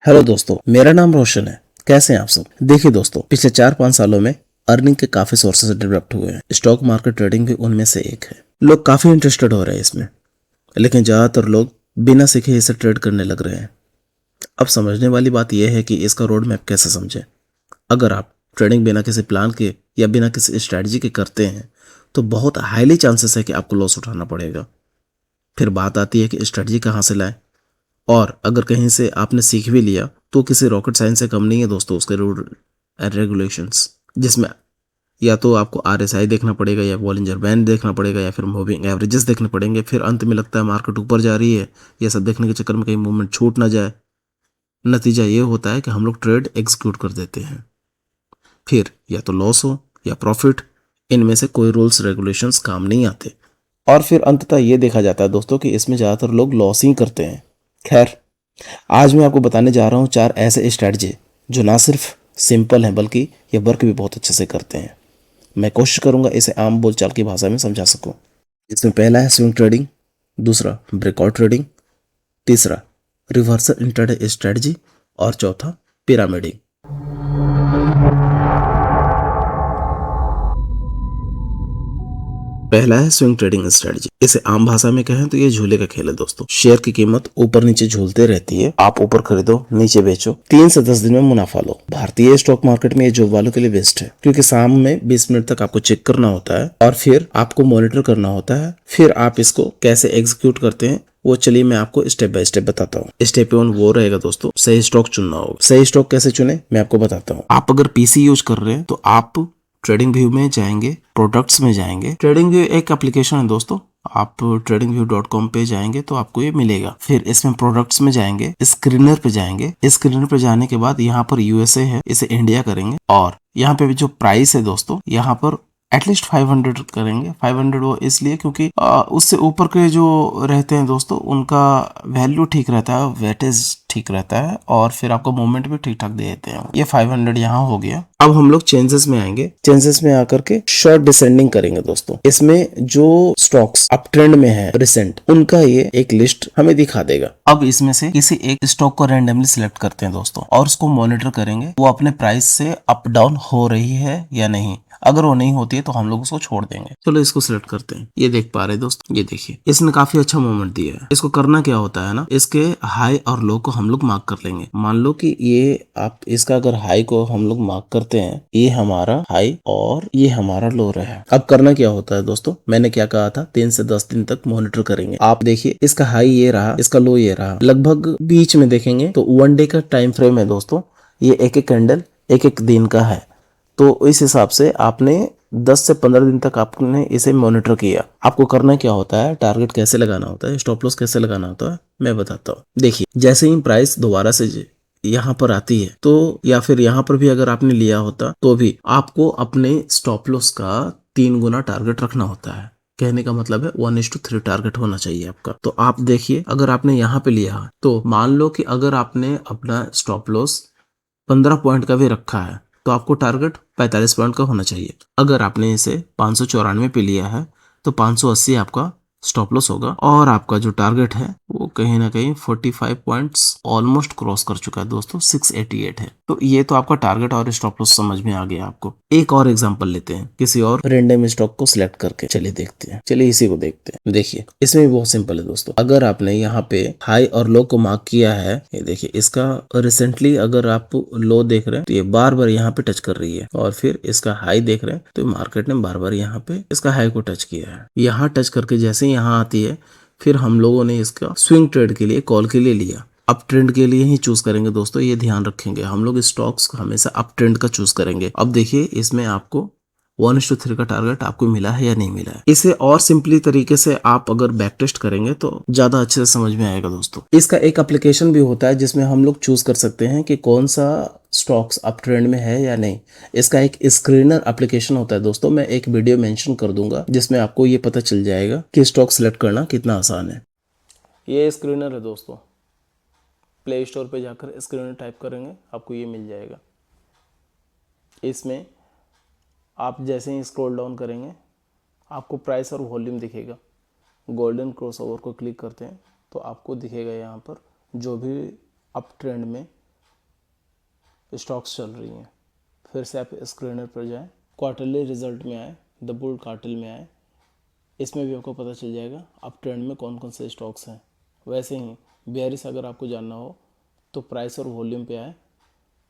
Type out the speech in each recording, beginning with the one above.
Hello दोस्तों, मेरा नाम रोशन है। कैसे हैं आप सब? देखिए दोस्तों, पिछले 4-5 सालों में अर्निंग के काफी सोर्सेस डेवलप हुए हैं। स्टॉक मार्केट ट्रेडिंग भी उनमें से एक है। लोग काफी इंटरेस्टेड हो रहे हैं इसमें, लेकिन ज्यादातर लोग बिना सीखे इसे ट्रेड करने लग रहे हैं। अब समझने वाली बात यह है कि इसका रोड मैप कैसे समझें। अगर आप ट्रेडिंग बिना किसी प्लान के या बिना किसी स्ट्रेटजी के करते हैं तो बहुत हाईली चांसेस है कि आपको लॉस उठाना पड़ेगा। फिर बात आती है कि स्ट्रेटजी कहाँ से लाएं, और अगर कहीं से आपने सीख भी लिया तो किसी रॉकेट साइंस से कम नहीं है दोस्तों उसके रूल एंड रेगुलेशंस, जिसमें या तो आपको आरएसआई देखना पड़ेगा या बॉलिंजर बैंड देखना पड़ेगा या फिर मूविंग एवरेजेस देखने पड़ेंगे। फिर अंत में लगता है मार्केट ऊपर जा रही है, ये सब देखने के चक्कर में कहीं मूवमेंट छूट ना जाए। नतीजा ये होता है कि हम लोग ट्रेड एग्जीक्यूट कर देते हैं, फिर या तो लॉस हो या प्रॉफिट, इनमें से कोई रूल्स रेगुलेशंस काम नहीं आते। और फिर अंततः ये देखा जाता है दोस्तों कि इसमें ज़्यादातर लोग लॉस ही करते हैं। खैर, आज मैं आपको बताने जा रहा हूँ 4 ऐसे स्ट्रैटेजी जो ना सिर्फ सिंपल हैं बल्कि ये वर्क भी बहुत अच्छे से करते हैं। मैं कोशिश करूंगा इसे आम बोलचाल की भाषा में समझा सकूं। इसमें पहला है स्विंग ट्रेडिंग, दूसरा ब्रेकआउट ट्रेडिंग, तीसरा रिवर्सल इंट्राडे स्ट्रेटजी और चौथा पिरामिडिंग। पहला है स्विंग ट्रेडिंग स्ट्रेटजी। इसे आम भाषा में कहें तो ये झूले का खेल है दोस्तों। शेयर की कीमत ऊपर नीचे झूलते रहती है, आप ऊपर खरीदो नीचे बेचो, 3 से 10 दिन में मुनाफा लो। भारतीय स्टॉक मार्केट में ये जॉब वालों के लिए बेस्ट है, क्योंकि शाम में 20 मिनट तक आपको चेक करना होता है और फिर आपको मॉनिटर करना होता है। फिर आप इसको कैसे एग्जीक्यूट करते हैं वो चलिए मैं आपको स्टेप बाय स्टेप बताता हूँ। स्टेप 1 वो रहेगा दोस्तों, सही स्टॉक चुनना होगा। सही स्टॉक कैसे चुने मैं आपको बताता हूँ। आप अगर पीसी यूज कर रहे हैं तो आप ट्रेडिंग व्यू में जाएंगे, प्रोडक्ट्स में जाएंगे। ट्रेडिंग व्यू एक एप्लीकेशन है दोस्तों, आप tradingview.com पे जाएंगे तो आपको ये मिलेगा। फिर इसमें प्रोडक्ट्स में जाएंगे, स्क्रीनर पे जाएंगे। स्क्रीनर पे जाने के बाद यहाँ पर यूएसए है, इसे इंडिया करेंगे और यहाँ पे जो प्राइस है दोस्तों यहाँ पर एटलीस्ट 500 करेंगे। 500 वो इसलिए क्योंकि उससे ऊपर के जो रहते हैं दोस्तों उनका वैल्यू ठीक रहता है, वेटेज ठीक रहता है और फिर आपको मूवमेंट भी ठीक ठाक दे देते हैं। ये 500 यहाँ हो गया। अब हम लोग चेंजेस में आएंगे। चेंजेस में आकर के शॉर्ट डिसेंडिंग करेंगे दोस्तों। इसमें जो स्टॉक्स अप ट्रेंड में है रिसेंट, उनका ये एक लिस्ट हमें दिखा देगा। अब इसमें से किसी एक स्टॉक को रैंडमली सिलेक्ट करते हैं दोस्तों और उसको मॉनिटर करेंगे वो अपने प्राइस से अप डाउन हो रही है या नहीं। अगर वो नहीं होती है तो हम लोग उसको छोड़ देंगे। चलो इसको सिलेक्ट करते हैं। ये देख पा रहे दोस्तों, ये देखिए इसने काफी अच्छा मूवमेंट दिया है। इसको करना क्या होता है ना, इसके हाई और लो को हम लोग मार्क कर लेंगे। मान लो कि ये आप इसका अगर हाई को हम लोग मार्क करते हैं, ये हमारा हाई और ये हमारा लो रहा। अब करना क्या होता है दोस्तों, मैंने क्या कहा था, 3 से 10 दिन तक मॉनिटर करेंगे। आप देखिए इसका हाई ये रहा, इसका लो ये रहा, लगभग बीच में देखेंगे तो 1 डे का टाइम फ्रेम है दोस्तों। ये एक एक कैंडल एक एक दिन का है, तो इस हिसाब से आपने 10 से 15 दिन तक आपने इसे मॉनिटर किया। आपको करना क्या होता है, टारगेट कैसे लगाना होता है, स्टॉप लॉस कैसे लगाना होता है मैं बताता हूँ। देखिए जैसे ही प्राइस दोबारा से यहाँ पर आती है तो या फिर यहाँ पर भी अगर आपने लिया होता तो भी आपको अपने स्टॉप लॉस का 3 गुना टारगेट रखना होता है। कहने का मतलब है 1:3 टारगेट होना चाहिए आपका। तो आप देखिए अगर आपने यहाँ पे लिया तो मान लो कि अगर आपने अपना स्टॉप लॉस 15 पॉइंट का भी रखा है तो आपको टारगेट 45 पॉइंट का होना चाहिए। अगर आपने इसे 594 पे लिया है तो 580 आपका स्टॉप लॉस होगा और आपका जो टारगेट है वो कहीं ना कहीं 45 पॉइंट्स ऑलमोस्ट क्रॉस कर चुका है दोस्तों, 688 है। तो ये तो आपका टारगेट और स्टॉप लॉस समझ में आ गया आपको। एक और एग्जांपल लेते हैं किसी और रैंडम स्टॉक को सिलेक्ट करके, चलिए देखते हैं। चलिए इसी को देखते हैं। देखिए इसमें भी बहुत सिंपल है दोस्तों। अगर आपने यहाँ पे हाई और लो को मार्क किया है, ये देखिए इसका रिसेंटली अगर आप लो देख रहे हैं तो ये बार बार यहाँ पे टच कर रही है और फिर इसका हाई देख रहे हैं तो मार्केट ने बार बार यहाँ पे इसका हाई को टच किया है। यहाँ टच करके जैसे यहाँ आती है फिर हम लोगों ने इसका स्विंग ट्रेड के लिए कॉल के लिए लिया। अप ट्रेंड के लिए ही चूज करेंगे दोस्तों, ये ध्यान रखेंगे हम लोग स्टॉक्स हमेशा अप ट्रेंड का चूज करेंगे। अब देखिए इसमें आपको 1:3 का टारगेट आपको मिला है या नहीं मिला है। इसे और सिंपली तरीके से आप अगर बैक टेस्ट करेंगे तो ज्यादा अच्छे से समझ में आएगा दोस्तों। इसका एक एप्लीकेशन भी होता है जिसमें हम लोग चूज कर सकते हैं कि कौन सा स्टॉक्स अप ट्रेंड में है या नहीं। इसका एक स्क्रीनर एप्लीकेशन होता है दोस्तों, मैं एक वीडियो मेंशन कर दूंगा जिसमें आपको ये पता चल जाएगा कि स्टॉक सिलेक्ट करना कितना आसान है। ये स्क्रीनर है दोस्तों, प्ले स्टोर पे जाकर स्क्रीनर टाइप करेंगे आपको ये मिल जाएगा। इसमें आप जैसे ही स्क्रॉल डाउन करेंगे आपको प्राइस और वॉल्यूम दिखेगा। गोल्डन क्रॉसओवर को क्लिक करते हैं तो आपको दिखेगा यहाँ पर जो भी अप ट्रेंड में स्टॉक्स चल रही हैं। फिर से आप स्क्रीनर पर जाएं, क्वार्टरली रिजल्ट में आए, द बुल कार्टेल में आए, इसमें भी आपको पता चल जाएगा अप ट्रेंड में कौन कौन से स्टॉक्स हैं। वैसे ही बेयरिश अगर आपको जानना हो तो प्राइस और वॉल्यूम पे आए,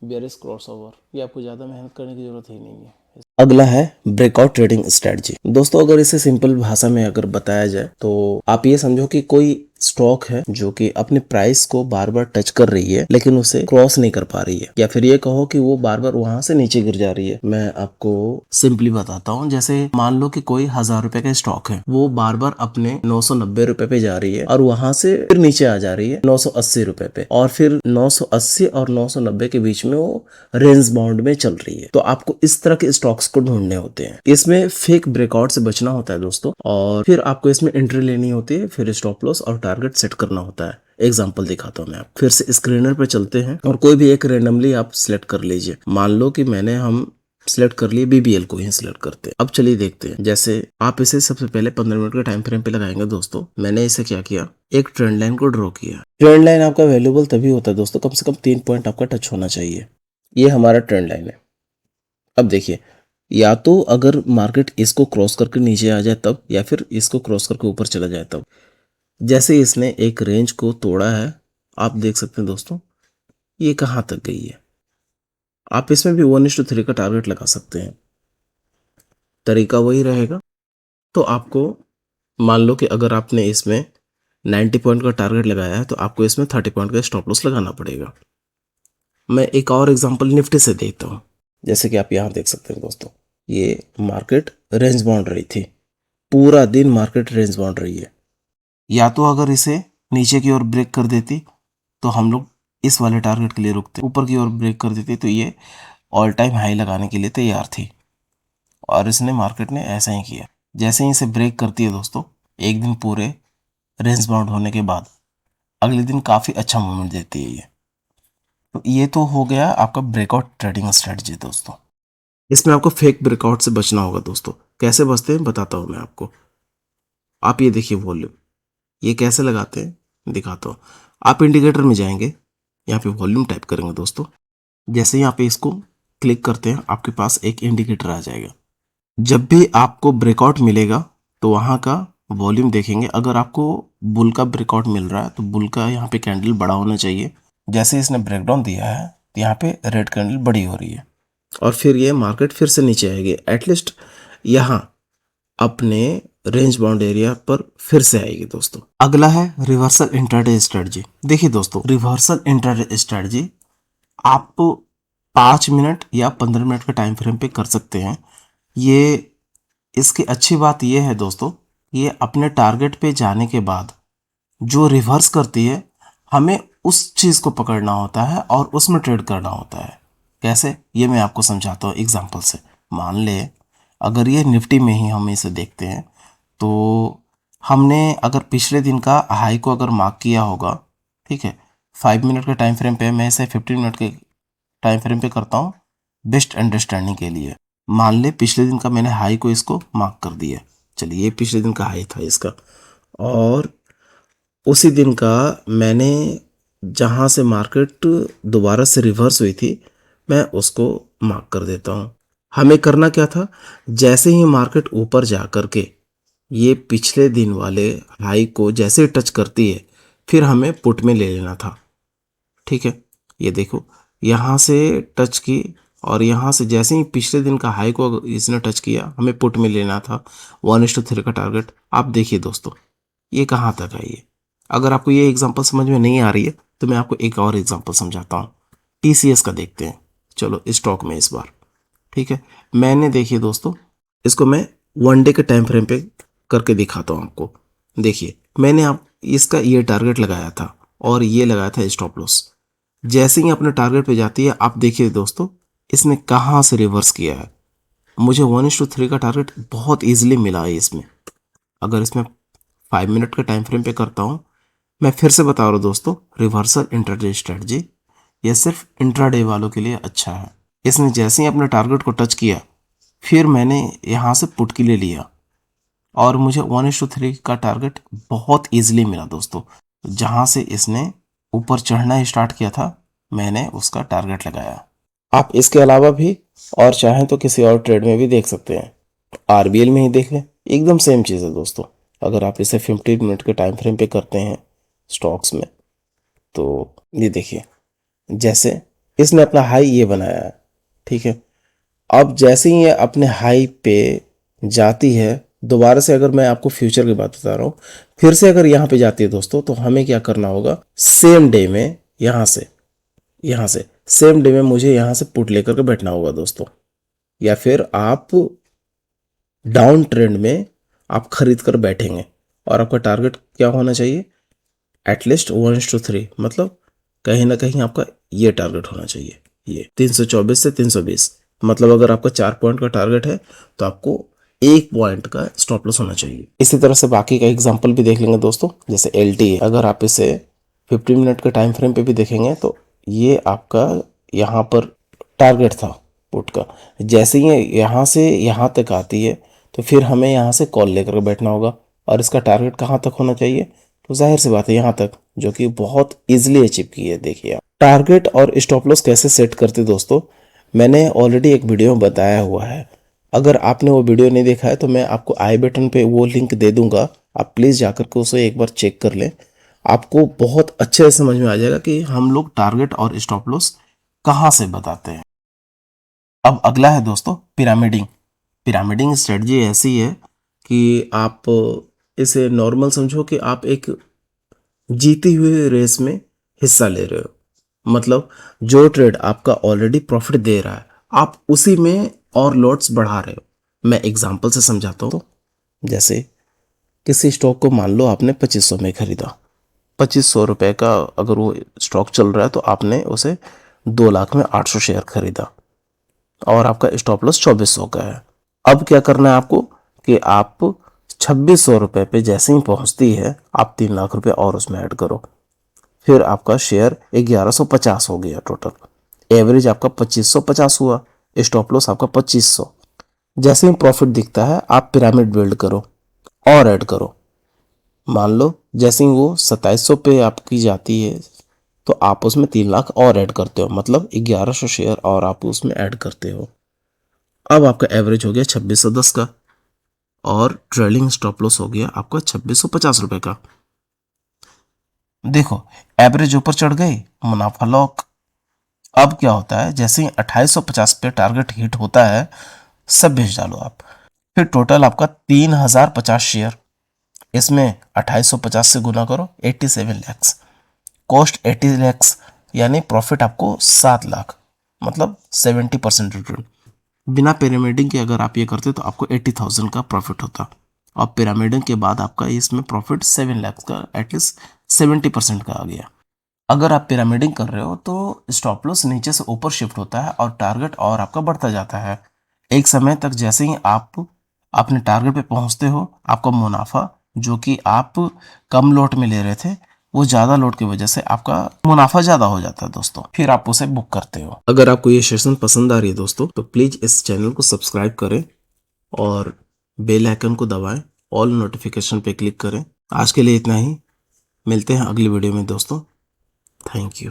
बेयरिश क्रॉसओवर, ये आपको ज़्यादा मेहनत करने की ज़रूरत ही नहीं है। अगला है ब्रेकआउट ट्रेडिंग स्ट्रेटजी। दोस्तों अगर इसे सिंपल भाषा में अगर बताया जाए तो आप ये समझो कि कोई स्टॉक है जो कि अपने प्राइस को बार बार टच कर रही है लेकिन उसे क्रॉस नहीं कर पा रही है, या फिर ये कहो कि वो बार बार वहां से नीचे गिर जा रही है। मैं आपको सिंपली बताता हूँ, जैसे मान लो कि कोई 1000 रुपए का स्टॉक है, वो बार बार अपने 990 रुपए पे जा रही है और वहां से फिर नीचे आ जा रही है 980 रुपए पे, और फिर 980 और 990 के बीच में वो रेंज बाउंड में चल रही है। तो आपको इस तरह के स्टॉक्स को ढूंढने होते हैं। इसमें फेक ब्रेकआउट से बचना होता है दोस्तों, और फिर आपको इसमें एंट्री लेनी होती है, फिर स्टॉप लॉस और टारगेट सेट करना होता है। एग्जाम्पल दिखाता हूँ मैं आपको। फिर से स्क्रीनर पे चलते हैं और कोई भी एक रेंडमली आप सिलेक्ट कर लीजिए। मान लो कि हम सिलेक्ट कर लिए BBL को ही सिलेक्ट करते हैं। अब चलिए देखते हैं। जैसे आप इसे सबसे पहले 15 मिनट के टाइम फ्रेम पे लगाएंगे दोस्तों। मैंने इसे क्या किया, एक ट्रेंड लाइन को ड्रॉ किया। ट्रेंड लाइन आपका वैल्यूएबल तभी होता है दोस्तों, कम से कम 3 पॉइंट आपका टच होना चाहिए। ये हमारा ट्रेंड लाइन है। अब देखिए, या तो अगर मार्केट इसको क्रॉस करके नीचे आ जाए तब, या फिर इसको क्रॉस करके ऊपर चला जाए तब। जैसे इसने एक रेंज को तोड़ा है, आप देख सकते हैं दोस्तों ये कहां तक गई है। आप इसमें भी 1:3 का टारगेट लगा सकते हैं, तरीका वही रहेगा। तो आपको मान लो कि अगर आपने इसमें 90 पॉइंट का टारगेट लगाया है तो आपको इसमें 30 पॉइंट का स्टॉप लॉस लगाना पड़ेगा। मैं एक और एग्जांपल निफ्टी से देता हूं। जैसे कि आप यहां देख सकते हैं दोस्तों, ये मार्केट रेंज बाउंड रही थी, पूरा दिन मार्केट रेंज बाउंड रही है। या तो अगर इसे नीचे की ओर ब्रेक कर देती तो हम लोग इस वाले टारगेट के लिए रुकते, ऊपर की ओर ब्रेक कर देती तो ये ऑल टाइम हाई लगाने के लिए तैयार थी, और इसने मार्केट ने ऐसा ही किया। जैसे ही इसे ब्रेक करती है दोस्तों, एक दिन पूरे रेंज बाउंड होने के बाद अगले दिन काफ़ी अच्छा मूवमेंट देती है ये। तो ये तो हो गया आपका ब्रेकआउट ट्रेडिंग स्ट्रेटजी दोस्तों। इसमें आपको फेक ब्रेकआउट से बचना होगा दोस्तों। कैसे बचते हैं बताता हूँ मैं आपको। आप ये देखिए वॉल्यूम, ये कैसे लगाते हैं दिखाता हूँ। आप इंडिकेटर में जाएंगे, यहाँ पे वॉल्यूम टाइप करेंगे दोस्तों। जैसे ही यहाँ पे इसको क्लिक करते हैं आपके पास एक इंडिकेटर आ जाएगा। जब भी आपको ब्रेकआउट मिलेगा तो वहाँ का वॉल्यूम देखेंगे। अगर आपको बुल का ब्रेकआउट मिल रहा है तो बुल का यहाँ पे कैंडल बड़ा होना चाहिए। जैसे इसने ब्रेकडाउन दिया है तो यहाँ पे रेड कैंडल बड़ी हो रही है, और फिर ये मार्केट फिर से नीचे आएगी। एटलीस्ट यहाँ अपने रेंज बाउंड एरिया पर फिर से आएगी दोस्तों। अगला है रिवर्सल इंट्राडे स्ट्रेटजी। देखिए दोस्तों, रिवर्सल इंट्राडे स्ट्रेटजी आप 5 मिनट या 15 मिनट के टाइम फ्रेम पे कर सकते हैं। ये इसकी अच्छी बात यह है दोस्तों, ये अपने टारगेट पे जाने के बाद जो रिवर्स करती है, हमें उस चीज़ को पकड़ना होता है और उसमें ट्रेड करना होता है। कैसे, ये मैं आपको समझाता हूँ एग्जांपल से। मान ले अगर ये निफ्टी में ही हम इसे देखते हैं तो हमने अगर पिछले दिन का हाई को अगर मार्क किया होगा, ठीक है, 5 मिनट के टाइम फ्रेम पे, मैं इसे 15 मिनट के टाइम फ्रेम पे करता हूँ बेस्ट अंडरस्टैंडिंग के लिए। मान ले पिछले दिन का मैंने हाई को इसको मार्क कर दिया। चलिए, ये पिछले दिन का हाई था इसका, और उसी दिन का मैंने जहाँ से मार्केट दोबारा से रिवर्स हुई थी मैं उसको मार्क कर देता हूँ। हमें करना क्या था, जैसे ही मार्केट ऊपर जा कर के ये पिछले दिन वाले हाई को जैसे टच करती है फिर हमें पुट में ले लेना था। ठीक है, ये देखो यहाँ से टच की, और यहाँ से जैसे ही पिछले दिन का हाई को इसने टच किया हमें पुट में लेना था 1:3 का टारगेट। आप देखिए दोस्तों ये कहाँ तक आई है। अगर आपको ये एग्जांपल समझ में नहीं आ रही है तो मैं आपको एक और एग्जांपल समझाता हूँ। TCS का देखते हैं, चलो स्टॉक में इस बार। ठीक है, मैंने देखिए दोस्तों इसको मैं 1 डे के टाइम फ्रेम पे करके दिखाता हूँ आपको। देखिए मैंने आप इसका ये टारगेट लगाया था और ये लगाया था स्टॉप लॉस। जैसे ही अपने टारगेट पे जाती है आप देखिए दोस्तों इसने कहाँ से रिवर्स किया है। मुझे 1:3 का टारगेट बहुत ईजिली मिला है इसमें। अगर इसमें 5 मिनट के टाइम फ्रेम पे करता हूँ, मैं फिर से बता रहा हूँ दोस्तों, रिवर्सल इंट्राडे स्ट्रेटजी ये सिर्फ इंट्राडे वालों के लिए अच्छा है। इसने जैसे ही अपने टारगेट को टच किया फिर मैंने यहाँ से पुट के लिए लिया और मुझे 1:3 का टारगेट बहुत ईजिली मिला दोस्तों। जहाँ से इसने ऊपर चढ़ना स्टार्ट किया था मैंने उसका टारगेट लगाया। आप इसके अलावा भी और चाहें तो किसी और ट्रेड में भी देख सकते हैं, आरबीएल में ही देख लें, एकदम सेम चीज़ है दोस्तों। अगर आप इसे 15 मिनट के टाइम फ्रेम पे करते हैं स्टॉक्स में, तो ये देखिए जैसे इसने अपना हाई ये बनाया है, ठीक है। अब जैसे ही ये अपने हाई पे जाती है, दोबारा से अगर मैं आपको फ्यूचर की बात बता रहा हूँ, फिर से अगर यहाँ पे जाती है दोस्तों, तो हमें क्या करना होगा, सेम डे में यहाँ से सेम डे में मुझे यहाँ से पुट लेकर के बैठना होगा दोस्तों, या फिर आप डाउन ट्रेंड में आप खरीद कर बैठेंगे और आपका टारगेट क्या होना चाहिए, एटलीस्ट 1:3, मतलब कहीं ना कहीं आपका ये टारगेट होना चाहिए, ये 324 से 320। मतलब अगर आपका 4 पॉइंट का टारगेट है तो आपको 1 पॉइंट का स्टॉप लॉस होना चाहिए। इसी तरह से बाकी का एग्जांपल भी देख लेंगे दोस्तों, जैसे एलटी, अगर आप इसे 15 मिनट के टाइम फ्रेम पे भी देखेंगे तो ये आपका यहाँ पर टारगेट था पुट का। जैसे ही यहाँ से यहाँ तक आती है तो फिर हमें यहाँ से कॉल लेकर बैठना होगा, और इसका टारगेट कहाँ तक होना चाहिए, तो जाहिर सी बात है यहाँ तक, जो कि बहुत इजीली अचीव की है। देखिए आप टारगेट और स्टॉप लॉस कैसे सेट करते दोस्तों, मैंने ऑलरेडी एक वीडियो में बताया हुआ है। अगर आपने वो वीडियो नहीं देखा है तो मैं आपको आई बटन पे वो लिंक दे दूंगा, आप प्लीज़ जाकर के उसे एक बार चेक कर लें। आपको बहुत अच्छे से समझ में आ जाएगा कि हम लोग टारगेट और स्टॉप लॉस कहाँ से बताते हैं। अब अगला है दोस्तों पिरामिडिंग। पिरामिडिंग स्ट्रेटजी ऐसी है कि आप इसे नॉर्मल समझो कि आप एक जीती हुई रेस में हिस्सा ले रहे हो। मतलब जो ट्रेड आपका ऑलरेडी प्रॉफिट दे रहा है, आप उसी में और लॉट्स बढ़ा रहे हो। मैं एग्जांपल से समझाता हूँ। जैसे किसी स्टॉक को मान लो आपने 2500 में खरीदा, 2500 रुपये का अगर वो स्टॉक चल रहा है तो आपने उसे 2 लाख में 800 शेयर खरीदा और आपका स्टॉप लॉस 2400 का है। अब क्या करना है आपको कि आप 2600 रुपये पे जैसे ही पहुंचती है आप 3 लाख रुपए और उसमें ऐड करो, फिर आपका शेयर 1150 हो गया टोटल। एवरेज आपका 2550 हुआ, स्टॉप लॉस आपका 2500। जैसे ही प्रॉफिट दिखता है आप पिरामिड बिल्ड करो और ऐड करो। मान लो जैसे ही वो 2700 पे आपकी जाती है तो आप उसमें 3 लाख और ऐड करते हो, मतलब 1100 शेयर और आप उसमें ऐड करते हो। अब आपका एवरेज हो गया 2610 का और ट्रेलिंग स्टॉप लॉस हो गया आपका 2650 रुपए का। देखो एवरेज ऊपर चढ़ गई, मुनाफा लॉक। अब क्या होता है, जैसे ही 2850 पे टारगेट हिट होता है सब बेच डालो आप। फिर टोटल आपका 3050 शेयर, इसमें 2850 से गुना करो, 87 लैक्स, कॉस्ट 80 लैक्स, यानी प्रॉफिट आपको 7 लाख, मतलब 70% रिटर्न। बिना पिरामिडिंग के अगर आप ये करते तो आपको 80,000 का प्रॉफिट होता, और पिरामिडिंग के बाद आपका इसमें प्रॉफिट 7 लाख का, एटलीस्ट 70% का आ गया। अगर आप पिरामिडिंग कर रहे हो तो स्टॉप लॉस नीचे से ऊपर शिफ्ट होता है और टारगेट और आपका बढ़ता जाता है। एक समय तक जैसे ही आप अपने टारगेट पे पहुंचते हो, आपका मुनाफा जो कि आप कम लोट में ले रहे थे, वो ज़्यादा लोट की वजह से आपका मुनाफा ज़्यादा हो जाता है दोस्तों, फिर आप उसे बुक करते हो। अगर आपको ये सेशन पसंद आ रही है दोस्तों तो प्लीज़ इस चैनल को सब्सक्राइब करें और बेल आइकन को दबाएं, ऑल नोटिफिकेशन पे क्लिक करें। आज के लिए इतना ही, मिलते हैं अगली वीडियो में दोस्तों। Thank you.